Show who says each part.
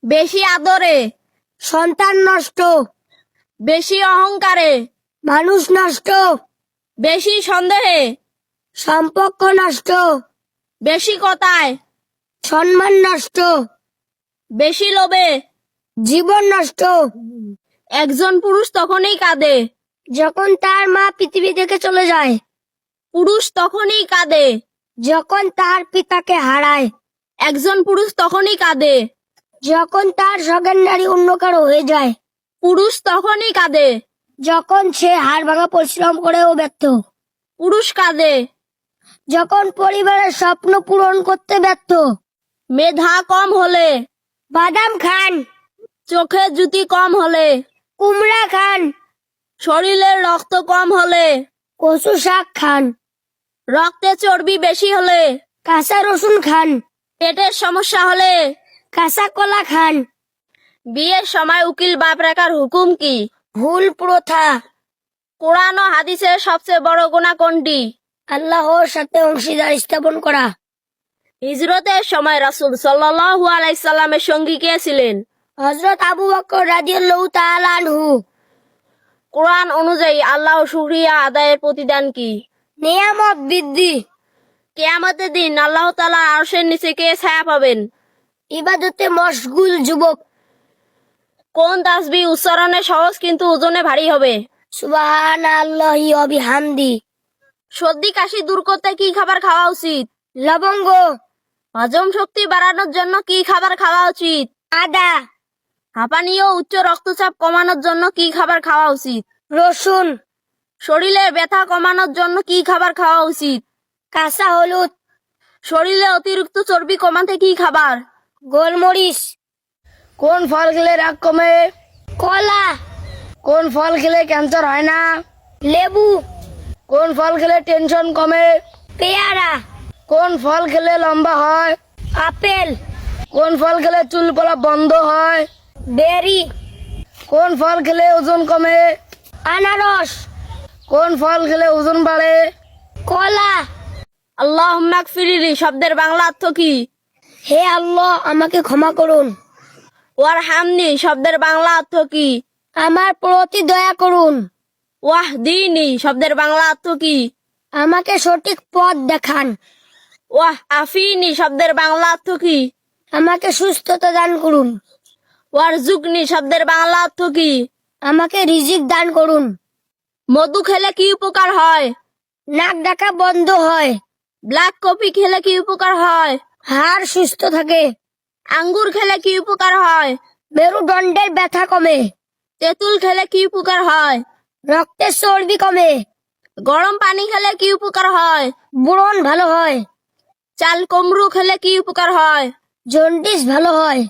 Speaker 1: বেশি আদরে,
Speaker 2: সন্তান নষ্ট,
Speaker 1: বেশি অহংকারে,
Speaker 2: মানুষ নষ্ট,
Speaker 1: বেশি সন্দেহে,
Speaker 2: সম্পর্ক নষ্ট,
Speaker 1: বেশি কথায়,
Speaker 2: সম্মান নষ্ট,
Speaker 1: বেশি লোভে।
Speaker 2: জীবন নষ্ট।
Speaker 1: একজন পুরুষ তখনই কাঁদে,
Speaker 2: যখন তার মা পৃথিবী থেকে চলে যায়,
Speaker 1: পুরুষ তখনই কাঁদে,
Speaker 2: যখন তার পিতাকে হারায়,
Speaker 1: একজন পুরুষ তখনই কাঁদে,
Speaker 2: যখন তার সগের নারী অন্য কারো হয়ে যায়,
Speaker 1: পুরুষ তখনই কাঁদে,
Speaker 2: যখন সে হাড় ভাঙা পরিশ্রম করেও ব্যর্থ,
Speaker 1: পুরুষ কাঁদে,
Speaker 2: যখন পরিবারের স্বপ্ন পূরণ করতে ব্যর্থ।
Speaker 1: মেধা কম হলে,
Speaker 2: বাদাম খান,
Speaker 1: চোখে জুতি কম হলে,
Speaker 2: কুমড়া খান,
Speaker 1: শরীরের রক্ত কম হলে,
Speaker 2: কচু শাক খান,
Speaker 1: রক্তে চর্বি বেশি হলে,
Speaker 2: কাঁচা রসুন খান,
Speaker 1: পেটের সমস্যা হলে,
Speaker 2: কাঁচা কলা খান।
Speaker 1: বিয়ের সময় উকিল বাপ রাখার হুকুম কি?
Speaker 2: ভুল প্রথা।
Speaker 1: কোরআন ও হাদিসের সবচেয়ে বড় গুনাহ কোনটি?
Speaker 2: আল্লাহর সাথে অংশীদার স্থাপন করা।
Speaker 1: হিজরতের সময় রাসূল সাল্লাল্লাহু আলাইহি সাল্লামের সঙ্গী কে ছিলেন?
Speaker 2: হযরত আবু বকর রাদিয়াল্লাহু তাআলা আনহু।
Speaker 1: কোরআন অনুযায়ী আল্লাহর শুকরিয়া আদায়ের প্রতিদান কি?
Speaker 2: নিয়ামত বৃদ্ধি।
Speaker 1: কিয়ামতের দিন আল্লাহ তাআলার আরশের নিচে কে ছায়া পাবেন?
Speaker 2: ইবাদতে মশগুল যুবক।
Speaker 1: কোন তাসবিহ উচ্চারণে সহজ কিন্তু ওজনে ভারী হবে?
Speaker 2: সুবহানাল্লাহি ওয়া বিহামদি।
Speaker 1: সর্দি কাশি দূর করতে কি খাবার খাওয়া উচিত?
Speaker 2: লবঙ্গ।
Speaker 1: হজম শক্তি বাড়ানোর জন্য কি খাবার খাওয়া উচিত?
Speaker 2: আদা।
Speaker 1: হাঁপানি ও উচ্চ রক্তচাপ কমানোর জন্য কি খাবার খাওয়া উচিত?
Speaker 2: রসুন।
Speaker 1: শরীরের ব্যথা কমানোর জন্য কি খাবার খাওয়া উচিত?
Speaker 2: কাঁচা হলুদ।
Speaker 1: শরীরে অতিরিক্ত চর্বি কমাতে কি খাবার?
Speaker 2: গোলমরিচ।
Speaker 3: কোন ফল খেলে রাগ কমে?
Speaker 2: কলা।
Speaker 3: কোন ফল খেলে ক্যান্সার হয় না?
Speaker 2: লেবু।
Speaker 3: কোন ফল খেলে টেনশন কমে?
Speaker 2: পেয়ারা।
Speaker 3: কোন ফল খেলে লম্বা হয়?
Speaker 2: আপেল।
Speaker 3: কোন ফল খেলে চুল পড়া বন্ধ হয়?
Speaker 2: বেরি।
Speaker 3: কোন ফল খেলে ওজন কমে?
Speaker 2: আনারস।
Speaker 3: কোন ফল খেলে ওজন বাড়ে?
Speaker 2: কলা।
Speaker 1: আল্লাহুম্মা গফিরলি শব্দের বাংলা অর্থ কি?
Speaker 2: হে আল্লাহ, আমাকে ক্ষমা করুন।
Speaker 1: ওয়ারহামনি শব্দের বাংলা অর্থ কি?
Speaker 2: আমার প্রতি দয়া করুন।
Speaker 1: ওয়াহদিনি শব্দের বাংলা অর্থ কি?
Speaker 2: আমাকে সঠিক পথ দেখান।
Speaker 1: ওয়াহ আফিনি শব্দের বাংলা অর্থ কি?
Speaker 2: আমাকে সুস্থতা দান করুন।
Speaker 1: ওয়ারজুকনি শব্দের বাংলা অর্থ কি?
Speaker 2: আমাকে রিজিক দান করুন।
Speaker 1: মধু খেলে কি উপকার হয়?
Speaker 2: নাক ডাকা বন্ধ হয়।
Speaker 1: ব্ল্যাক কফি খেলে কি উপকার হয়?
Speaker 2: হাড় সুস্থ থাকে।
Speaker 1: আঙ্গুর খেলে কি উপকার হয়?
Speaker 2: মেরুদণ্ডের ব্যথা কমে।
Speaker 1: তেঁতুল খেলে কি উপকার হয়?
Speaker 2: রক্তের চর্বি কমে।
Speaker 1: গরম পানি খেলে কি উপকার হয়?
Speaker 2: ব্রণ ভালো হয়।
Speaker 1: চাল কুমড়ো খেলে কি উপকার হয়?
Speaker 2: জন্ডিস ভালো হয়।